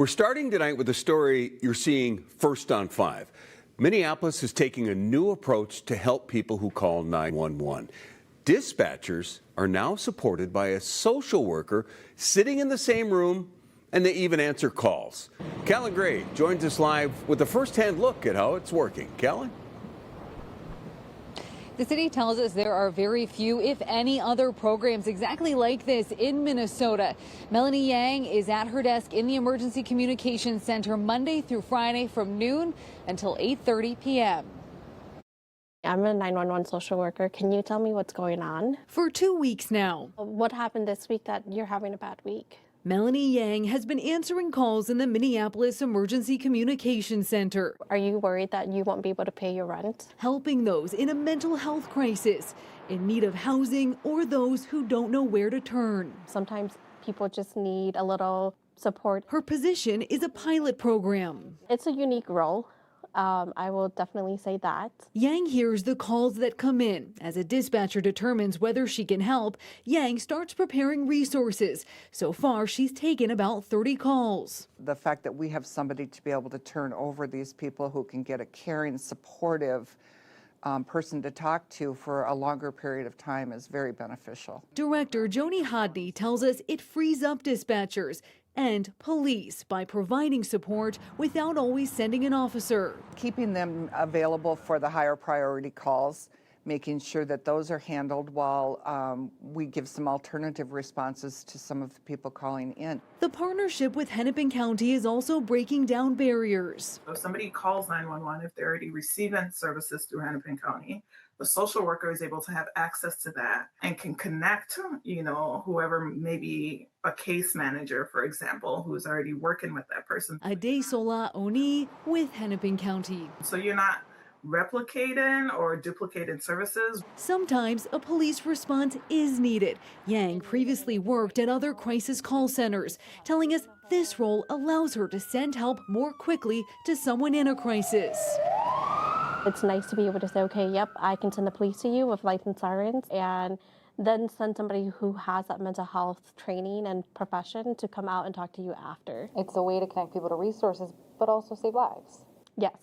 We're starting tonight with a story you're seeing first on 5. Minneapolis is taking a new approach to help people who call 911. Dispatchers are now supported by a social worker sitting in the same room, and they even answer calls. Callan Gray joins us live with a first-hand look at how it's working. Callan? The city tells us there are very few, if any, other programs exactly like this in Minnesota. Melanie Yang is at her desk in the Emergency Communications Center Monday through Friday from noon until 8:30 p.m. I'm a 911 social worker. Can you tell me what's going on? For 2 weeks now, What happened this week that you're having a bad week? Melanie Yang has been answering calls in the Minneapolis Emergency Communications Center, Are you worried that you won't be able to pay your rent? helping those in a mental health crisis, in need of housing, or those who don't know where to turn. Sometimes people just need a little support. Her position is a pilot program. It's a unique role. I will definitely say that. Yang hears the calls that come in. As a dispatcher determines whether she can help, Yang starts preparing resources. So far, she's taken about 30 calls. The fact that we have somebody to be able to turn over these people who can get a caring, supportive person to talk to for a longer period of time is very beneficial. Director Joni Hodney tells us it frees up dispatchers and police by providing support without always sending an officer. Keeping them available for the higher priority calls, making sure that those are handled while we give some alternative responses to some of the people calling in. The partnership with Hennepin County is also breaking down barriers. If somebody calls 911, if they're already receiving services through Hennepin County, the social worker is able to have access to that and can connect, whoever, maybe a case manager, for example, who's already working with that person. Adesola Oni with Hennepin County. So you're not replicating or duplicating services. Sometimes a police response is needed. Yang previously worked at other crisis call centers, telling us this role allows her to send help more quickly to someone in a crisis. It's nice to be able to say, okay, yep, I can send the police to you with lights and sirens, and then send somebody who has that mental health training and profession to come out and talk to you after. It's a way to connect people to resources, but also save lives. Yes.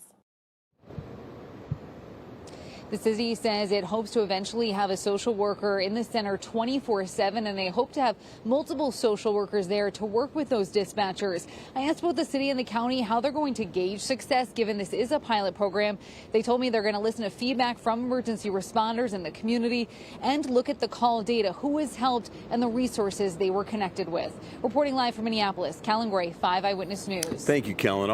The city says it hopes to eventually have a social worker in the center 24/7, and they hope to have multiple social workers there to work with those dispatchers. I asked both the city and the county how they're going to gauge success, given this is a pilot program. They told me they're going to listen to feedback from emergency responders in the community and look at the call data, who was helped, and the resources they were connected with. Reporting live from Minneapolis, Callan Gray, 5 Eyewitness News. Thank you, Callan.